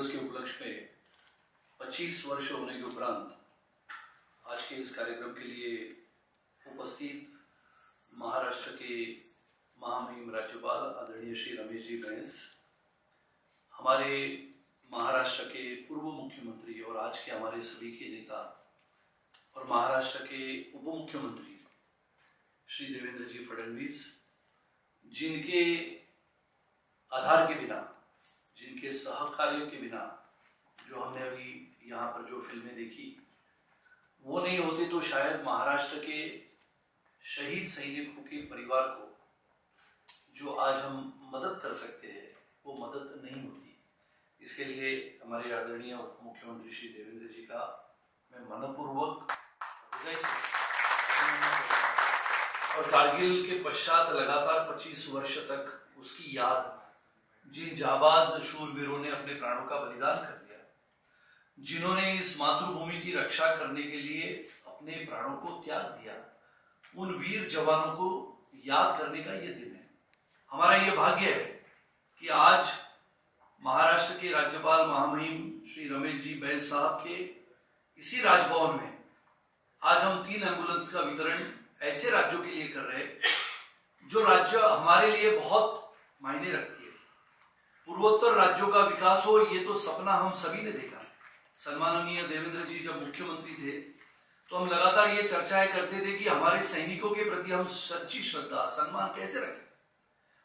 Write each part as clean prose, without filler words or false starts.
दिवस के उपलक्ष्य में 25 वर्ष होने के उपरांत आज के इस कार्यक्रम के लिए उपस्थित महाराष्ट्र के महामहिम राज्यपाल आदरणीय श्री रमेश जी बैस, हमारे महाराष्ट्र के पूर्व मुख्यमंत्री और आज के हमारे सभी के नेता और महाराष्ट्र के उप मुख्यमंत्री श्री देवेंद्र जी फडणवीस, जिनके आधार के बिना, जिनके सहकार्य के बिना जो हमने अभी यहाँ पर जो फिल्में देखी वो नहीं होते तो शायद महाराष्ट्र के शहीद सैनिकों के परिवार को जो आज हम मदद कर सकते हैं वो मदद नहीं होती। इसके लिए हमारे आदरणीय उप मुख्यमंत्री श्री देवेंद्र जी का मैं मनपूर्वक हृदय से और कारगिल के पश्चात लगातार 25 वर्ष तक उसकी याद, जिन जाबाज शूरवीरों ने अपने प्राणों का बलिदान कर दिया, जिन्होंने इस मातृभूमि की रक्षा करने के लिए अपने प्राणों को त्याग दिया, उन वीर जवानों को याद करने का ये दिन है। हमारा ये भाग्य है कि आज महाराष्ट्र के राज्यपाल महामहिम श्री रमेश जी बैस साहब के इसी राजभवन में आज हम 3 एम्बुलेंस का वितरण ऐसे राज्यों के लिए कर रहे हैं जो राज्य हमारे लिए बहुत मायने रखती है। पूर्वोत्तर राज्यों का विकास हो, ये तो सपना हम सभी ने देखा। सम्माननीय देवेंद्र जी जब मुख्यमंत्री थे तो हम लगातार ये चर्चाएं करते थे कि हमारे सैनिकों के प्रति हम सच्ची श्रद्धा सम्मान कैसे रखें,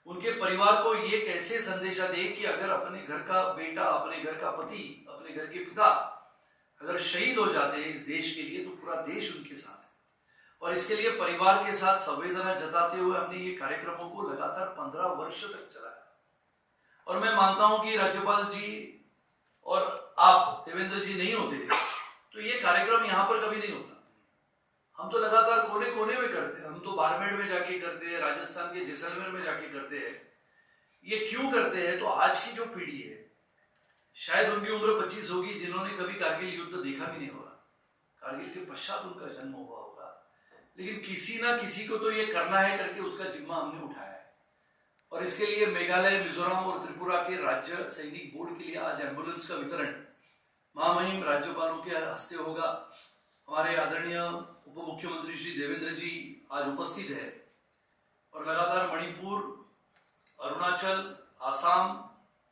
उनके परिवार को ये कैसे संदेशा दे कि अगर अपने घर का बेटा, अपने घर का पति, अपने घर के पिता अगर शहीद हो जाते हैं इस देश के लिए तो पूरा देश उनके साथ है। और इसके लिए परिवार के साथ संवेदना जताते हुए हमने ये कार्यक्रमों को लगातार 15 वर्ष तक चलाया। और मैं मानता हूं कि राज्यपाल जी और आप देवेंद्र जी नहीं होते तो ये कार्यक्रम यहाँ पर कभी नहीं होता। हम तो लगातार कोने कोने में करते हैं, हम तो बाड़मेर में जाके करते हैं, राजस्थान के जैसलमेर में जाके करते हैं। ये क्यों करते हैं? तो आज की जो पीढ़ी है, शायद उनकी उम्र 25 होगी, जिन्होंने कभी कारगिल युद्ध देखा भी नहीं होगा, कारगिल के पश्चात उनका जन्म हुआ होगा, लेकिन किसी ना किसी को तो ये करना है करके उसका जिम्मा हमने उठाया है। और इसके लिए मेघालय, मिजोरम और त्रिपुरा के राज्य सैनिक बोर्ड के लिए आज एम्बुलेंस का वितरण महामहिम राज्यपालों के हस्ते होगा। हमारे आदरणीय उप मुख्यमंत्री श्री देवेंद्र जी आज उपस्थित है और लगातार मणिपुर, अरुणाचल, आसाम,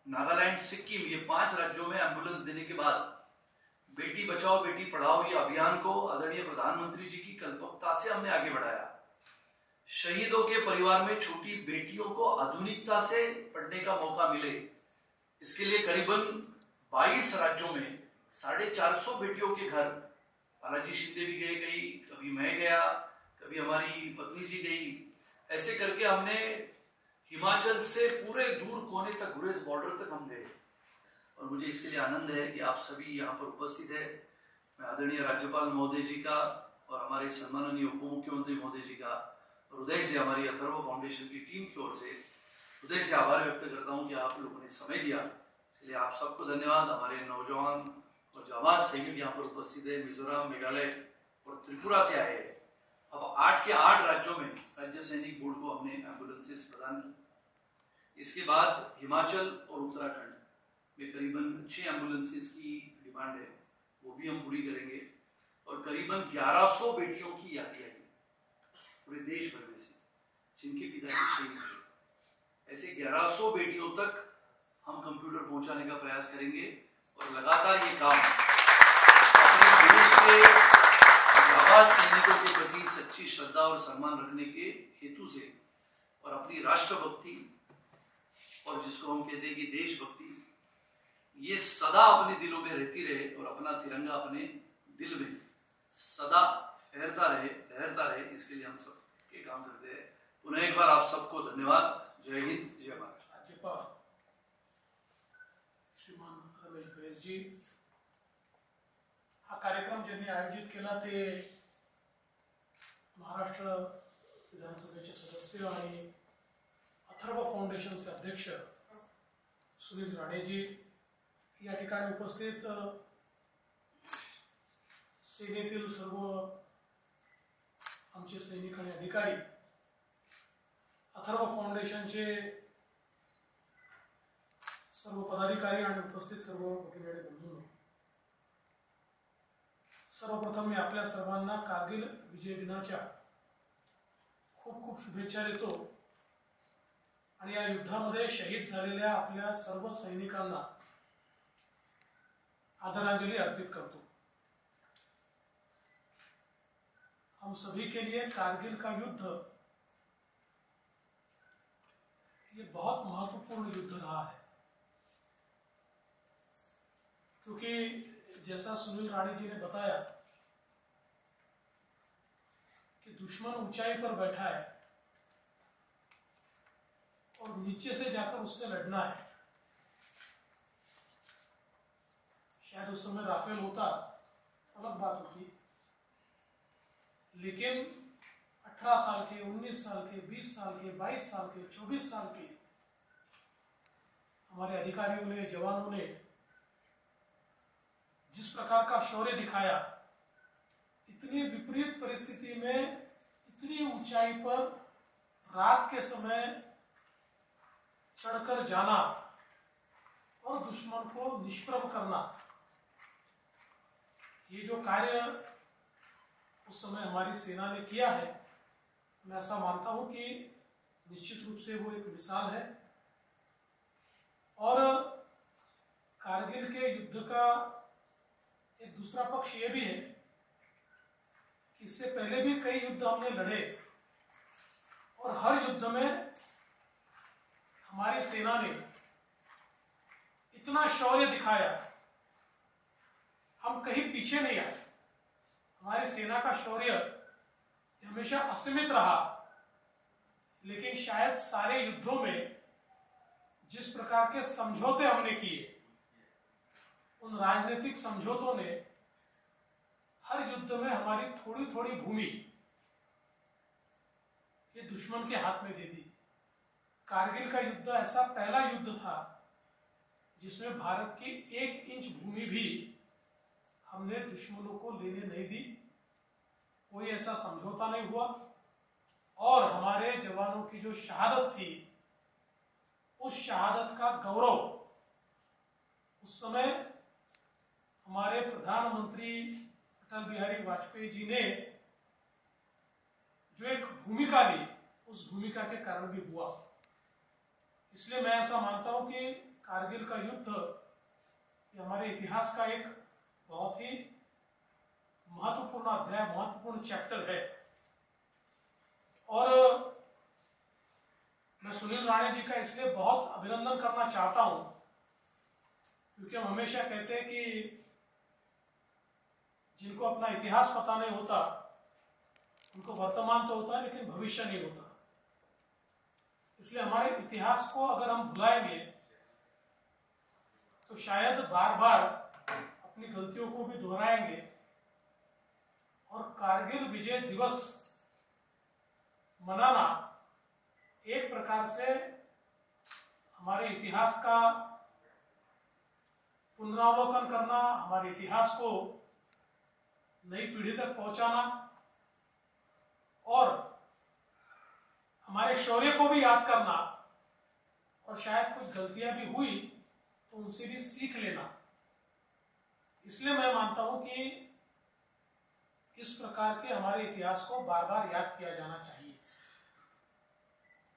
नागालैंड, सिक्किम, ये 5 राज्यों में एम्बुलेंस देने के बाद बेटी बचाओ बेटी पढ़ाओ ये अभियान को आदरणीय प्रधानमंत्री जी की कल्पकता से हमने आगे बढ़ाया। शहीदों के परिवार में छोटी बेटियों को आधुनिकता से पढ़ने का मौका मिले, इसके लिए करीबन 22 राज्यों में 450 बेटियों के घर, बालाजी शिंदे भी गए, कभी मैं गया, कभी हमारी पत्नी जी गई, ऐसे करके हमने हिमाचल से पूरे दूर कोने तक, गुरेज बॉर्डर तक हम गए। और मुझे इसके लिए आनंद है कि आप सभी यहाँ पर उपस्थित है। मैं आदरणीय राज्यपाल महोदय जी का और हमारे सम्माननीय उप मुख्यमंत्री महोदय जी का हृदय से, हमारी अथर्व फाउंडेशन की टीम की ओर से हृदय से आभार व्यक्त करता हूँ कि आप लोगों ने समय दिया, इसलिए आप सबको धन्यवाद। हमारे नौजवान और जवान सैनिक यहाँ पर उपस्थित है, मिजोरम, मेघालय और त्रिपुरा से आए हैं। अब 8 के 8 राज्यों में राज्य सैनिक बोर्ड को हमने एम्बुलेंसेस प्रदान की। इसके बाद हिमाचल और उत्तराखंड में करीबन 6 एम्बुलेंसेस की डिमांड है, वो भी हम पूरी करेंगे। और करीबन 1100 बेटियों की यादी आई पूरे देश भर में से, जिनके पिताजी शहीद हुए। ऐसे 1100 बेटियों तक हम कंप्यूटर पहुंचाने का प्रयास करेंगे और लगातार ये काम अपने देश के जाबाज सैनिकों के प्रति सच्ची श्रद्धा और सम्मान रखने के हेतु से और अपनी राष्ट्रभक्ति और जिसको हम कहते हैं कि देशभक्ति, ये सदा अपने दिलों में रहती रहे और अपना तिरंगा अपने दिल में सदा लहरता रहे, इसके लिए हम सब के काम करते हैं। पुनः एक बार आप सबको धन्यवाद। जय हिंद, जय महाराष्ट्र। राज्यपाल श्रीमान रमेश बैस जी, हा कार्यक्रम ज्यांनी आयोजित केला ते महाराष्ट्र विधानसभेचे सदस्य आणि अथर्व फाउंडेशनचे अध्यक्ष सुनील राणेजी, या ठिकाणी उपस्थित सेनेतील सर्व आमचे सैनिक आणि अधिकारी, अथर्व फाउंडेशनचे सर्व पदाधिकारी आणि उपस्थित सर्व भगिनी आणि बंधूंनो, सर्वप्रथम मी आपल्या सर्वांना कारगिल विजय दिनाच्या खूप खूप शुभेच्छा देतो आणि या युद्धामध्ये शहीद झालेल्या आपल्या सर्व सैनिकांना आदरांजलि अर्पित करतो। हम सभी के लिए कारगिल का युद्ध ये बहुत महत्वपूर्ण युद्ध रहा है, क्योंकि जैसा सुनील राणे जी ने बताया कि दुश्मन ऊंचाई पर बैठा है और नीचे से जाकर उससे लड़ना है। शायद उस समय राफेल होता अलग बात होती, लेकिन 18 साल के, 19 साल के, 20 साल के, 22 साल के, 24 साल के हमारे अधिकारियों ने, जवानों ने जिस प्रकार का शौर्य दिखाया, इतनी विपरीत परिस्थिति में इतनी ऊंचाई पर रात के समय चढ़कर जाना और दुश्मन को निष्प्रभ करना, ये जो कार्य उस समय हमारी सेना ने किया है, मैं ऐसा मानता हूं कि निश्चित रूप से वो एक मिसाल है। और कारगिल के युद्ध का एक दूसरा पक्ष ये भी है कि इससे पहले भी कई युद्ध हमने लड़े और हर युद्ध में हमारी सेना ने इतना शौर्य दिखाया, हम कहीं पीछे नहीं आए। हमारी सेना का शौर्य हमेशा असीमित रहा, लेकिन शायद सारे युद्धों में जिस प्रकार के समझौते हमने किए, उन राजनीतिक समझौतों ने हर युद्ध में हमारी थोड़ी थोड़ी भूमि ये दुश्मन के हाथ में दे दी। कारगिल का युद्ध ऐसा पहला युद्ध था जिसमें भारत की 1 इंच भूमि भी हमने दुश्मनों को लेने नहीं दी। कोई ऐसा समझौता नहीं हुआ और हमारे जवानों की जो शहादत थी, उस शहादत का गौरव उस समय हमारे प्रधानमंत्री अटल बिहारी वाजपेयी जी ने जो एक भूमिका ली, उस भूमिका के कारण भी हुआ। इसलिए मैं ऐसा मानता हूं कि कारगिल का युद्ध ये हमारे इतिहास का एक बहुत ही महत्वपूर्ण अध्याय, महत्वपूर्ण चैप्टर है। और मैं सुनील राणे जी का इसलिए बहुत अभिनंदन करना चाहता हूं, क्योंकि हम हमेशा कहते हैं कि जिनको अपना इतिहास पता नहीं होता उनको वर्तमान तो होता है लेकिन भविष्य नहीं होता। इसलिए हमारे इतिहास को अगर हम भुलाएंगे तो शायद बार बार अपनी गलतियों को भी दोहराएंगे और कारगिल विजय दिवस मनाना एक प्रकार से हमारे इतिहास का पुनरावलोकन करना, हमारे इतिहास को नई पीढ़ी तक पहुंचाना और हमारे शौर्य को भी याद करना, और शायद कुछ गलतियां भी हुई तो उनसे भी सीख लेना। इसलिए मैं मानता हूं कि इस प्रकार के हमारे इतिहास को बार बार याद किया जाना चाहिए।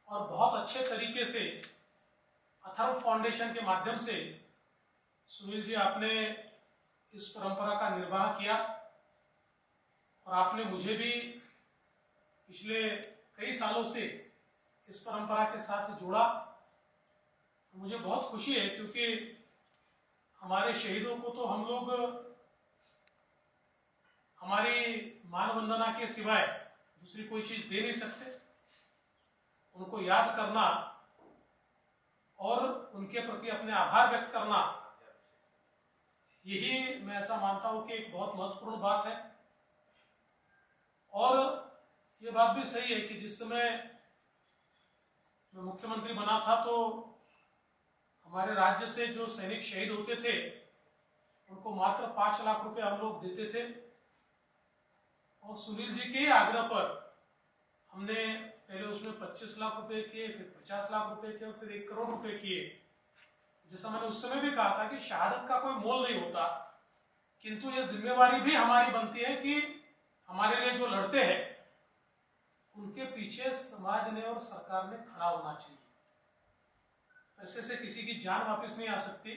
और बहुत अच्छे तरीके से अथर्व फाउंडेशन के माध्यम से सुनील जी आपने इस परंपरा का निर्वाह किया और आपने मुझे भी पिछले कई सालों से इस परंपरा के साथ जोड़ा। तो मुझे बहुत खुशी है, क्योंकि हमारे शहीदों को तो हम लोग हमारी मान वंदना के सिवाय दूसरी कोई चीज दे नहीं सकते। उनको याद करना और उनके प्रति अपने आभार व्यक्त करना, यही मैं ऐसा मानता हूं कि एक बहुत महत्वपूर्ण बात है। और ये बात भी सही है कि जिस समय मैं मुख्यमंत्री बना था तो हमारे राज्य से जो सैनिक शहीद होते थे उनको मात्र 5 लाख रुपए हम लोग देते थे, और सुनील जी के आग्रह पर हमने पहले उसमें 25 लाख रुपए किए, फिर 50 लाख रुपए किए और फिर 1 करोड़ रुपए किए, जैसा मैंने उस समय भी कहा था कि शहादत का कोई मोल नहीं होता, किंतु ये जिम्मेवारी भी हमारी बनती है कि हमारे लिए जो लड़ते हैं उनके पीछे समाज ने और सरकार ने खड़ा होना चाहिए। ऐसे से किसी की जान वापस नहीं आ सकती,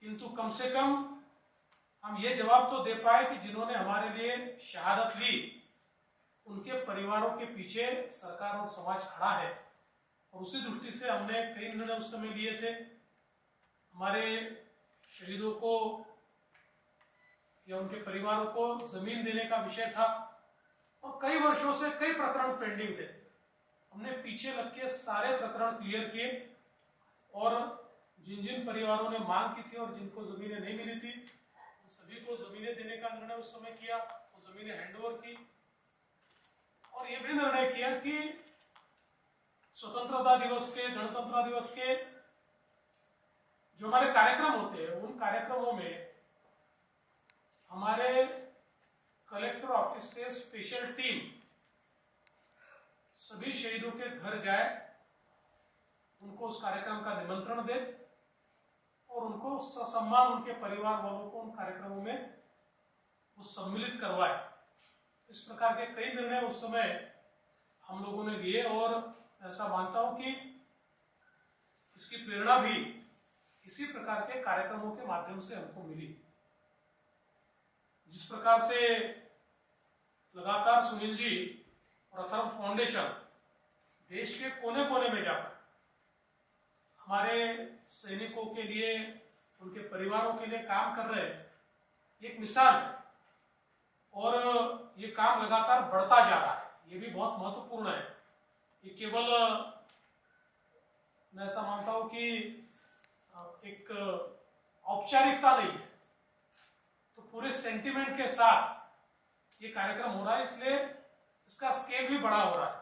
किंतु कम से कम हम ये जवाब तो दे पाए कि जिन्होंने हमारे लिए शहादत ली उनके परिवारों के पीछे सरकार और समाज खड़ा है। और उसी दृष्टि से हमने कई निर्णय उस समय लिए थे। हमारे शहीदों को या उनके परिवारों को जमीन देने का विषय था और कई वर्षों से कई प्रकरण पेंडिंग थे। हमने पीछे लग के सारे प्रकरण क्लियर किए और जिन जिन परिवारों ने मांग की थी और जिनको जमीनें नहीं मिली थी उन सभी को जमीनें देने का निर्णय उस समय किया, वो जमीनें हैंडओवर की। और ये भी निर्णय किया कि स्वतंत्रता दिवस के, गणतंत्र दिवस के जो हमारे कार्यक्रम होते हैं उन कार्यक्रमों में हमारे कलेक्टर ऑफिस से स्पेशल टीम सभी शहीदों के घर जाए, उनको उस कार्यक्रम का निमंत्रण दे और उनको ससम्मान उनके परिवार वालों को उन कार्यक्रमों में वो सम्मिलित करवाए। इस प्रकार के कई निर्णय उस समय हम लोगों ने लिए और ऐसा मानता हूं कि इसकी प्रेरणा भी इसी प्रकार के कार्यक्रमों के माध्यम से हमको मिली। जिस प्रकार से लगातार सुनील जी और अथर्व फाउंडेशन देश के कोने कोने में जाकर हमारे सैनिकों के लिए, उनके परिवारों के लिए काम कर रहे हैं, एक मिसाल है। और ये काम लगातार बढ़ता जा रहा है, ये भी बहुत महत्वपूर्ण है। ये केवल मैं ऐसा मानता हूं कि एक औपचारिकता नहीं है, तो पूरे सेंटिमेंट के साथ ये कार्यक्रम हो रहा है, इसलिए इसका स्केल भी बड़ा हो रहा है।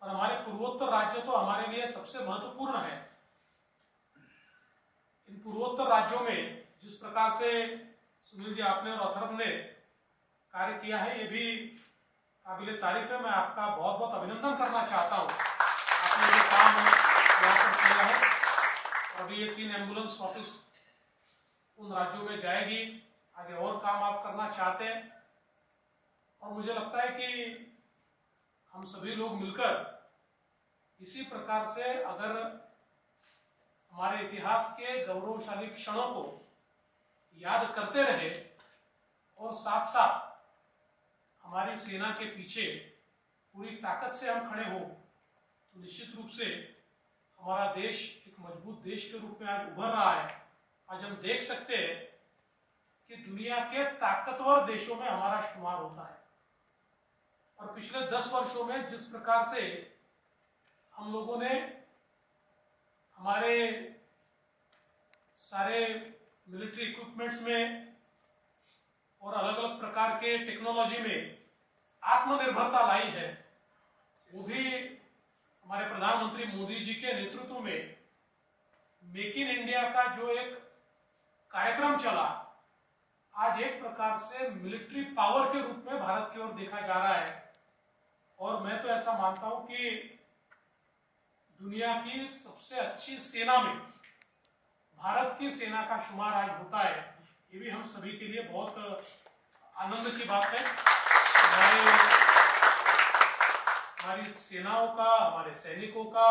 और हमारे पूर्वोत्तर राज्य तो हमारे लिए सबसे महत्वपूर्ण है। इन पूर्वोत्तर राज्यों में जिस प्रकार से सुनील जी आपने और अथर्व ने कार्य किया है, ये भी काबिले तारीफ है। मैं आपका बहुत बहुत अभिनंदन करना चाहता हूँ। आपने जो काम यहाँ पर किया है, और अभी ये 3 एम्बुलेंस ऑफिस उन राज्यों में जाएगी, आगे और काम आप करना चाहते हैं। और मुझे लगता है कि हम सभी लोग मिलकर इसी प्रकार से अगर हमारे इतिहास के गौरवशाली क्षणों को याद करते रहे और साथ साथ हमारी सेना के पीछे पूरी ताकत से हम खड़े हो, तो निश्चित रूप से हमारा देश एक मजबूत देश के रूप में आज उभर रहा है। आज हम देख सकते हैं कि दुनिया के ताकतवर देशों में हमारा शुमार होता है। और पिछले 10 वर्षों में जिस प्रकार से हम लोगों ने हमारे सारे मिलिट्री इक्विपमेंट्स में और अलग अलग प्रकार के टेक्नोलॉजी में आत्मनिर्भरता लाई है, वो भी हमारे प्रधानमंत्री मोदी जी के नेतृत्व में मेक इन इंडिया का जो एक कार्यक्रम चला, आज एक प्रकार से मिलिट्री पावर के रूप में भारत की ओर देखा जा रहा है। और मैं तो ऐसा मानता हूं कि दुनिया की सबसे अच्छी सेना में भारत की सेना का शुमार आज होता है। ये भी हम सभी के लिए बहुत आनंद की बात है। हमारी सेनाओं का, हमारे सैनिकों का,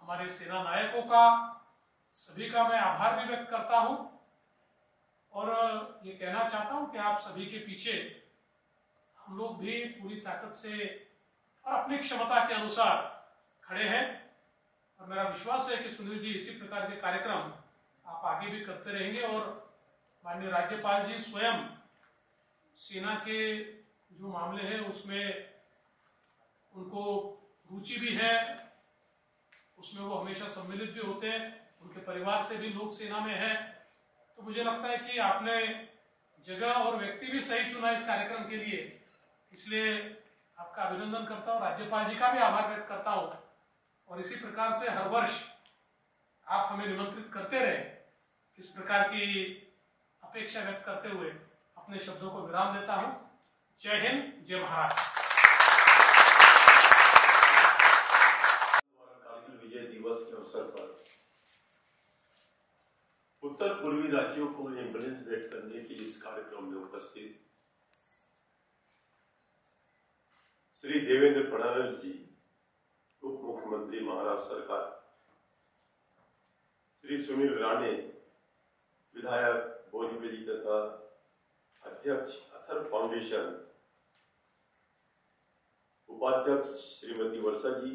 हमारे सेना नायकों का, सभी का मैं आभार भी व्यक्त करता हूं। और ये कहना चाहता हूं कि आप सभी के पीछे हम लोग भी पूरी ताकत से और अपनी क्षमता के अनुसार खड़े हैं। और मेरा विश्वास है कि सुनील जी इसी प्रकार के कार्यक्रम आप आगे भी करते रहेंगे। और माननीय राज्यपाल जी स्वयं सेना के जो मामले हैं उसमें उनको रुचि भी है, उसमें वो हमेशा सम्मिलित भी होते हैं, उनके परिवार से भी लोग सेना में है। तो मुझे लगता है कि आपने जगह और व्यक्ति भी सही चुना इस कार्यक्रम के लिए, इसलिए आपका अभिनंदन करता हूँ। राज्यपाल जी का भी आभार व्यक्त करता हूँ। और इसी प्रकार से हर वर्ष आप हमें निमंत्रित करते रहे, इस प्रकार की अपेक्षा व्यक्त करते हुए अपने शब्दों को विराम देता हूँ। जय हिंद, जय महाराष्ट्र। कारगिल विजय दिवस के अवसर पर उत्तर पूर्वी राज्यों को एम्बुलेंस भेंट करने के इस कार्यक्रम में उपस्थित श्री देवेंद्र फडणवीस जी, उप मुख्यमंत्री महाराष्ट्र सरकार, श्री सुनील राणे, विधायक बोरीवली तथा अध्यक्ष अथर्व फाउंडेशन, उपाध्यक्ष श्रीमती वर्षा जी,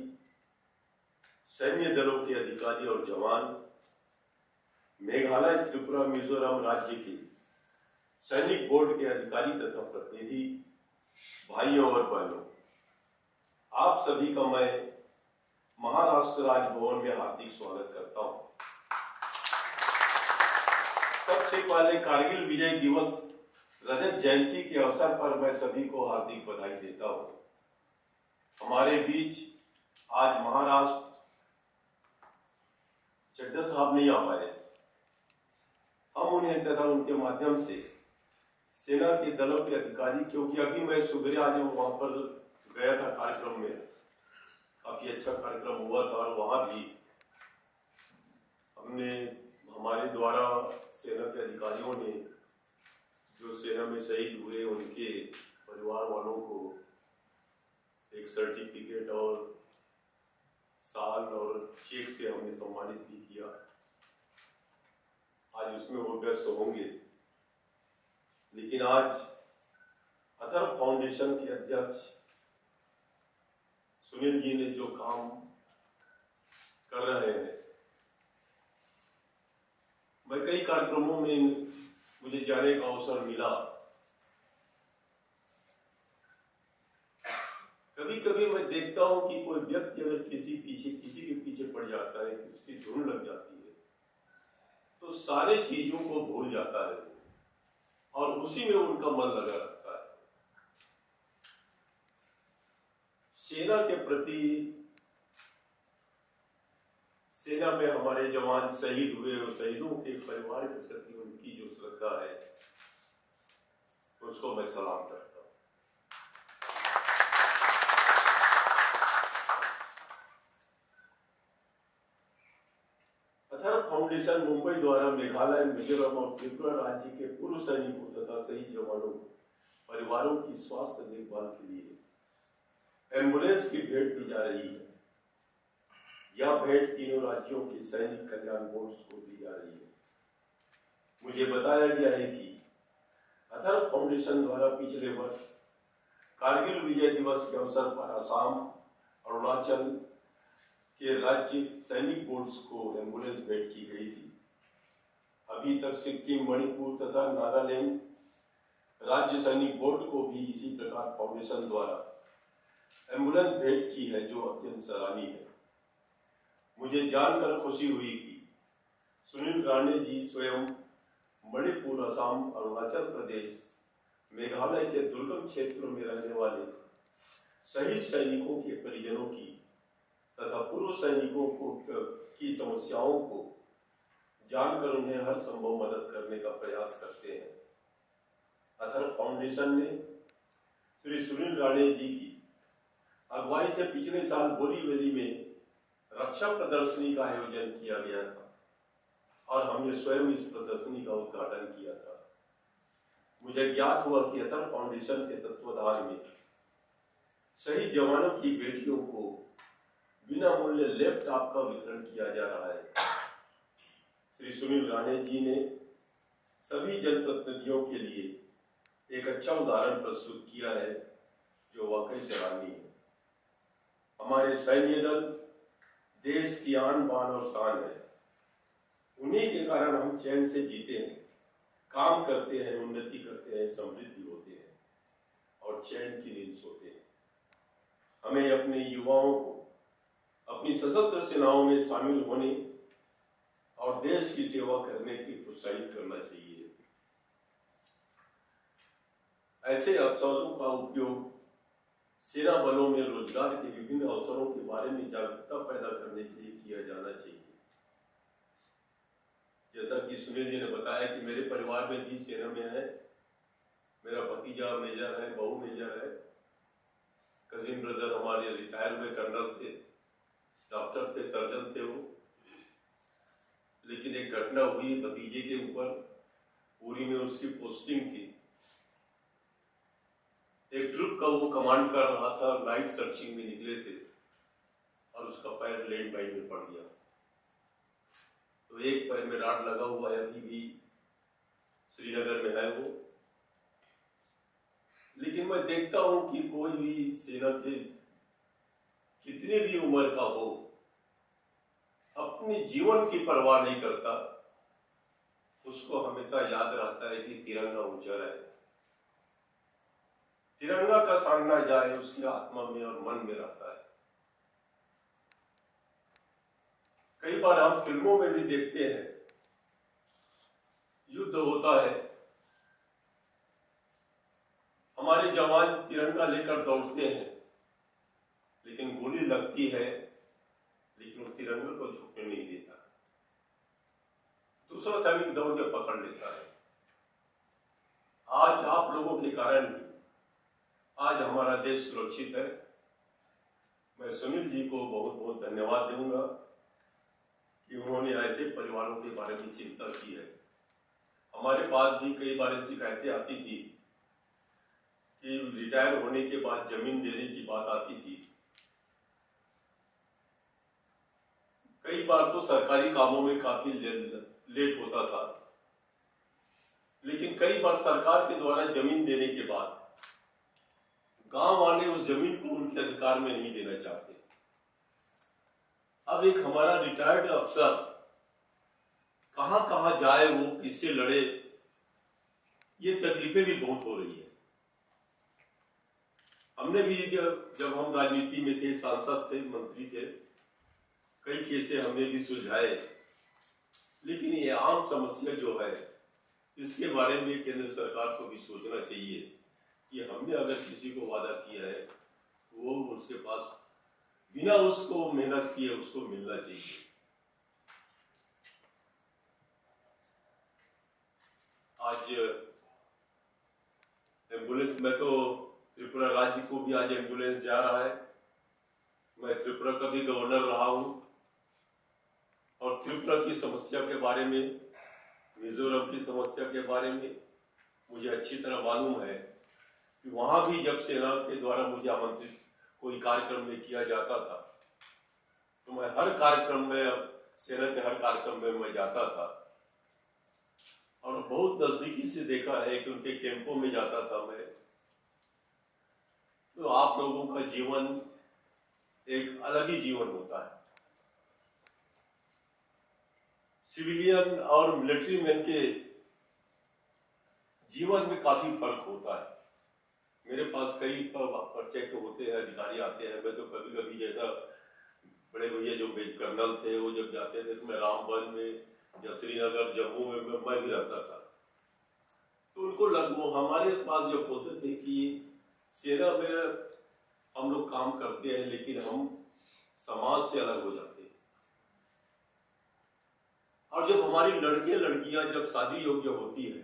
सैन्य दलों के अधिकारी और जवान, मेघालय, त्रिपुरा, मिजोरम राज्य के सैनिक बोर्ड के अधिकारी तथा प्रतिनिधि, भाइयों और बहनों, आप सभी का मैं महाराष्ट्र राजभवन में हार्दिक स्वागत करता हूं। सबसे पहले कारगिल विजय दिवस रजत जयंती के अवसर पर मैं सभी को हार्दिक बधाई देता हूं। हमारे बीच आज महाराष्ट्र चड्ढा साहब नहीं आ पाए, हम उन्हें तथा उनके माध्यम से सेना के दलों के अधिकारी, क्योंकि अभी मैं सुबह आज वहां पर गया था कार्यक्रम में, काफी अच्छा कार्यक्रम हुआ था और वहां भी हमने हमारे द्वारा सेना के अधिकारियों ने जो सेना में शहीद हुए उनके परिवार वालों को एक सर्टिफिकेट और साल और चेक से हमने सम्मानित भी किया। आज उसमें वो व्यस्त होंगे, लेकिन आज अथर्व फाउंडेशन के अध्यक्ष सुनील जी ने जो काम कर रहे हैं, मैं कई कार्यक्रमों में मुझे जाने का अवसर मिला। कभी कभी मैं देखता हूं कि कोई व्यक्ति अगर किसी के पीछे पड़ जाता है, उसकी धुन लग जाती है, तो सारे चीजों को भूल जाता है और उसी में उनका मन लगा रहता है। सेना के प्रति, सेना में हमारे जवान शहीद हुए और शहीदों के परिवार के प्रति उनकी जो श्रद्धा है, उसको मैं सलाम करता हूं। अथर्व फाउंडेशन मुंबई द्वारा मेघालय, मिजोरम और त्रिपुरा राज्य के पूर्व सैनिकों तथा शहीद जवानों परिवारों की स्वास्थ्य देखभाल के लिए एम्बुलेंस की भेंट दी जा रही है। यह भेंट तीनों राज्यों के सैनिक कल्याण बोर्ड को दी जा रही है। मुझे बताया गया है कि अथर्व फाउंडेशन द्वारा पिछले वर्ष कारगिल विजय दिवस के अवसर पर असम, अरुणाचल के राज्य सैनिक बोर्ड्स को एम्बुलेंस भेंट की गई थी। अभी तक सिक्किम, मणिपुर तथा नागालैंड राज्य सैनिक बोर्ड को भी इसी प्रकार फाउंडेशन द्वारा एम्बुलेंस भेंट की है, जो अत्यंत सराहनीय है। मुझे जानकर खुशी हुई कि सुनील राणे जी स्वयं मणिपुर, असम, अरुणाचल प्रदेश, मेघालय के दुर्गम क्षेत्रों में रहने वाले शहीद सैनिकों के परिजनों की तथा पूर्व सैनिकों की समस्याओं को जानकर उन्हें हर संभव मदद करने का प्रयास करते हैं। अथर्व फाउंडेशन ने श्री सुनील राणे जी की अगुवाई से पिछले साल बोरीवली में रक्षा प्रदर्शनी का आयोजन किया गया था और हमने स्वयं इस प्रदर्शनी का उद्घाटन किया था। मुझे ज्ञात हुआ कि अथर्व फाउंडेशन के तत्वाधान में शहीद जवानों की बेटियों को बिना मूल्य लैपटॉप का वितरण किया जा रहा है। श्री सुनील राणे जी ने सभी जनप्रतिनिधियों के लिए एक अच्छा उदाहरण प्रस्तुत किया है, जो वाकई सराहनीय है। हमारे सैन्य दल देश की आन बान और शान है। उन्हीं के कारण हम चैन से जीते हैं, काम करते हैं, उन्नति करते हैं, समृद्धि होते हैं और चैन की नींद सोते हैं। हमें अपने युवाओं को अपनी सशस्त्र सेनाओं में शामिल होने और देश की सेवा करने की प्रोत्साहित करना चाहिए। ऐसे अवसरों का उपयोग सेना बलों में रोजगार के विभिन्न अवसरों के बारे में जागरूकता पैदा करने के लिए किया जाना चाहिए। जैसा कि सुनील जी ने बताया कि मेरे परिवार में भी सेना में है, मेरा भतीजा मेजर है, बहू मेजर है, कजिन ब्रदर हमारे रिटायर हुए कर्नल से, डॉक्टर थे, सर्जन थे वो। लेकिन एक एक घटना हुई भतीजे के ऊपर, पूरी में उसकी पोस्टिंग थी। एक ट्रुप का वो कमांड कर रहा था, नाइट सर्चिंग में निकले थे और उसका पैर लैंड माइन में पड़ गया। तो एक पैर में राड लगा हुआ है, अभी भी श्रीनगर में है वो। लेकिन मैं देखता हूं कि कोई भी सेना के कितने भी उम्र का हो, अपने जीवन की परवाह नहीं करता। उसको हमेशा याद रहता है कि तिरंगा ऊंचा रहे, तिरंगा का सामना जाए उसकी आत्मा में और मन में रहता है। कई बार हम फिल्मों में भी देखते हैं, युद्ध होता है, हमारे जवान तिरंगा लेकर दौड़ते हैं, लेकिन गोली लगती है, लेकिन वो तिरंगा को झुकने नहीं देता। दूसरा सैनिक दौड़ के पकड़ लेता है। आज आप लोगों के कारण आज हमारा देश सुरक्षित है। मैं सुनील जी को बहुत बहुत धन्यवाद दूंगा कि उन्होंने ऐसे परिवारों के बारे में चिंता की है। हमारे पास भी कई बार शिकायतें आती थी कि रिटायर होने के बाद जमीन देने की बात आती थी। कई बार तो सरकारी कामों में काफी लेट होता था, लेकिन कई बार सरकार के द्वारा जमीन देने के बाद गांव वाले उस जमीन को उनके अधिकार में नहीं देना चाहते। अब एक हमारा रिटायर्ड अफसर कहां कहां जाए, वो किससे लड़े, ये तकलीफें भी बहुत हो रही है। हमने भी जब हम राजनीति में थे, सांसद थे, मंत्री थे, कई केसें हमने भी सुलझाए। लेकिन ये आम समस्या जो है, इसके बारे में केंद्र सरकार को भी सोचना चाहिए कि हमने अगर किसी को वादा किया है, वो उसके पास बिना उसको मेहनत किए उसको मिलना चाहिए। आज एम्बुलेंस में तो त्रिपुरा राज्य को भी आज एम्बुलेंस जा रहा है। मैं त्रिपुरा का भी गवर्नर रहा हूं और त्रिपुरा की समस्या के बारे में, मिजोरम की समस्या के बारे में मुझे अच्छी तरह मालूम है कि वहां भी जब सेना के द्वारा मुझे आमंत्रित कोई कार्यक्रम में किया जाता था, तो मैं हर कार्यक्रम में, सेना के हर कार्यक्रम में मैं जाता था और बहुत नजदीकी से देखा है कि उनके कैंपों में जाता था मैं। तो आप लोगों का जीवन एक अलग ही जीवन होता है। सिविलियन और मिलिट्री मैन के जीवन में काफी फर्क होता है। मेरे पास कई परिचय के होते हैं, अधिकारी आते हैं। मैं तो कभी कभी, जैसा बड़े भैया जो कर्नल थे, वो जब जाते थे तो मैं रामबन में या श्रीनगर, जम्मू में मैं भी रहता था। तो उनको वो हमारे पास जब बोलते थे कि सेना में हम लोग काम करते हैं, लेकिन हम समाज से अलग हो जाते हैं। और जब हमारी लड़के लड़कियां जब शादी योग्य होती है,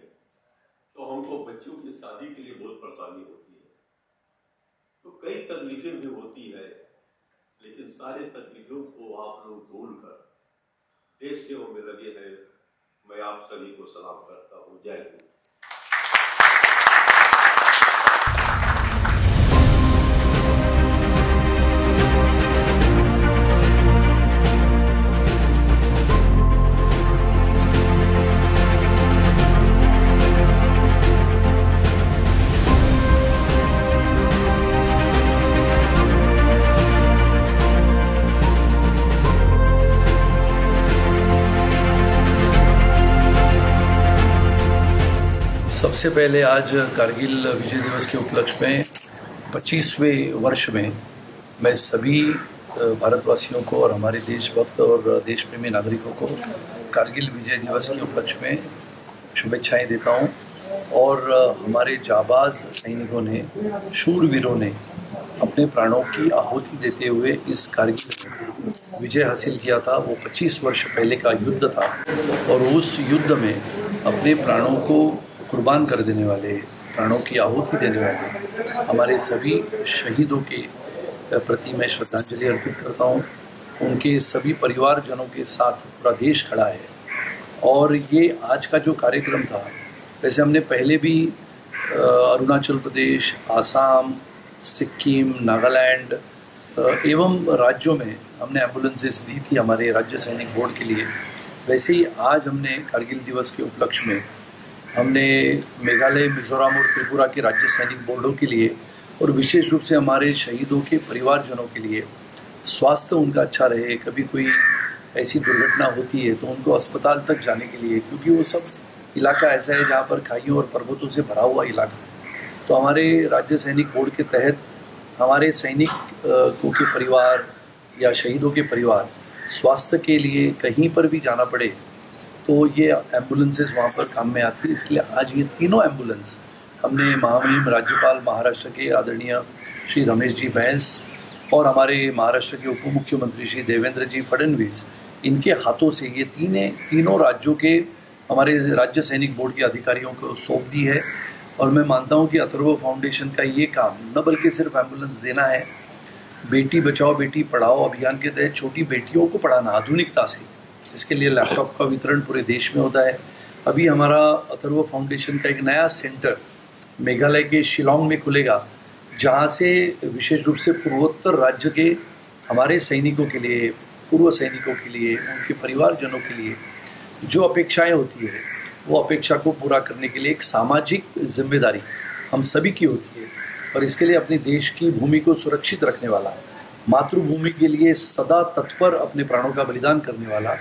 तो हमको बच्चों की शादी के लिए बहुत परेशानी होती है। तो कई तकलीफें भी होती है, लेकिन सारे तकलीफों को आप लोग भूल कर देश सेवा में लगे हैं। मैं आप सभी को सलाम करता हूँ। जय हिंद। सबसे पहले आज कारगिल विजय दिवस के उपलक्ष्य में 25वें वर्ष में मैं सभी भारतवासियों को और हमारे देशभक्त और देश प्रेमी नागरिकों को कारगिल विजय दिवस के उपलक्ष्य में शुभेच्छाएं देता हूं। और हमारे जाबाज सैनिकों ने, शूरवीरों ने अपने प्राणों की आहुति देते हुए इस कारगिल में विजय हासिल किया था। वो 25 वर्ष पहले का युद्ध था और उस युद्ध में अपने प्राणों को कुर्बान कर देने वाले, प्राणों की आहुति देने वाले हमारे सभी शहीदों के प्रति मैं श्रद्धांजलि अर्पित करता हूँ। उनके सभी परिवारजनों के साथ पूरा देश खड़ा है और ये आज का जो कार्यक्रम था, वैसे हमने पहले भी अरुणाचल प्रदेश, आसाम, सिक्किम, नागालैंड एवं राज्यों में हमने एम्बुलेंसेस दी थी हमारे राज्य सैनिक बोर्ड के लिए। वैसे ही आज हमने कारगिल दिवस के उपलक्ष्य में हमने मेघालय, मिजोरम और त्रिपुरा के राज्य सैनिक बोर्डों के लिए और विशेष रूप से हमारे शहीदों के परिवारजनों के लिए स्वास्थ्य उनका अच्छा रहे, कभी कोई ऐसी दुर्घटना होती है तो उनको अस्पताल तक जाने के लिए, क्योंकि वो सब इलाका ऐसा है जहाँ पर खाइयों और पर्वतों से भरा हुआ इलाका है। तो हमारे राज्य सैनिक बोर्ड के तहत हमारे सैनिकों के परिवार या शहीदों के परिवार स्वास्थ्य के लिए कहीं पर भी जाना पड़े तो ये एम्बुलेंसेस वहाँ पर काम में आती है। इसके लिए आज ये तीनों एम्बुलेंस हमने महामहिम राज्यपाल महाराष्ट्र के आदरणीय श्री रमेश जी बैस और हमारे महाराष्ट्र के उप मुख्यमंत्री श्री देवेंद्र जी फडणवीस, इनके हाथों से ये तीनों राज्यों के हमारे राज्य सैनिक बोर्ड के अधिकारियों को सौंप दी है। और मैं मानता हूँ कि अथर्व फाउंडेशन का ये काम न बल्कि सिर्फ एम्बुलेंस देना है, बेटी बचाओ बेटी पढ़ाओ अभियान के तहत छोटी बेटियों को पढ़ाना आधुनिकता से, इसके लिए लैपटॉप का वितरण पूरे देश में होता है। अभी हमारा अथर्व फाउंडेशन का एक नया सेंटर मेघालय के शिलांग में खुलेगा, जहाँ से विशेष रूप से पूर्वोत्तर राज्य के हमारे सैनिकों के लिए, पूर्व सैनिकों के लिए, उनके परिवारजनों के लिए जो अपेक्षाएं होती है वो अपेक्षा को पूरा करने के लिए एक सामाजिक जिम्मेदारी हम सभी की होती है। और इसके लिए अपने देश की भूमि को सुरक्षित रखने वाला, मातृभूमि के लिए सदा तत्पर अपने प्राणों का बलिदान करने वाला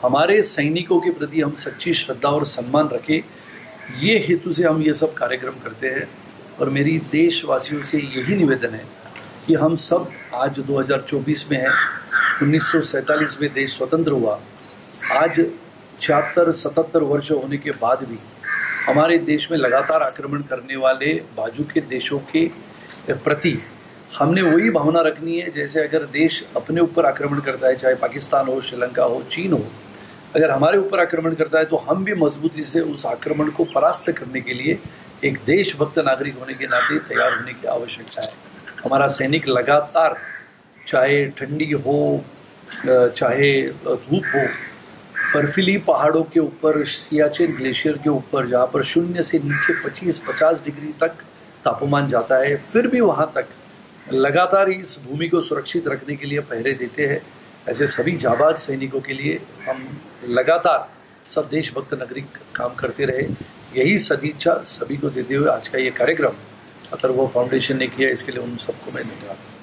हमारे सैनिकों के प्रति हम सच्ची श्रद्धा और सम्मान रखें, ये हेतु से हम ये सब कार्यक्रम करते हैं। और मेरी देशवासियों से यही निवेदन है कि हम सब आज 2024 में हैं, 1947 में देश स्वतंत्र हुआ, आज 76-77 वर्ष होने के बाद भी हमारे देश में लगातार आक्रमण करने वाले बाजू के देशों के प्रति हमने वही भावना रखनी है जैसे अगर देश अपने ऊपर आक्रमण करता है, चाहे पाकिस्तान हो, श्रीलंका हो, चीन हो, अगर हमारे ऊपर आक्रमण करता है तो हम भी मजबूती से उस आक्रमण को परास्त करने के लिए एक देशभक्त नागरिक होने के नाते तैयार होने की आवश्यकता है। हमारा सैनिक लगातार, चाहे ठंडी हो चाहे धूप हो, बर्फीली पहाड़ों के ऊपर, सियाचिन ग्लेशियर के ऊपर जहाँ पर 0 से नीचे 25-50 डिग्री तक तापमान जाता है, फिर भी वहाँ तक लगातार इस भूमि को सुरक्षित रखने के लिए पहरे देते हैं। ऐसे सभी जाबाज सैनिकों के लिए हम लगातार सब देशभक्त नागरिक काम करते रहे, यही सदिच्छा सभी को देते हुए आज का ये कार्यक्रम अथर्व फाउंडेशन ने किया, इसके लिए उन सबको मैं धन्यवाद।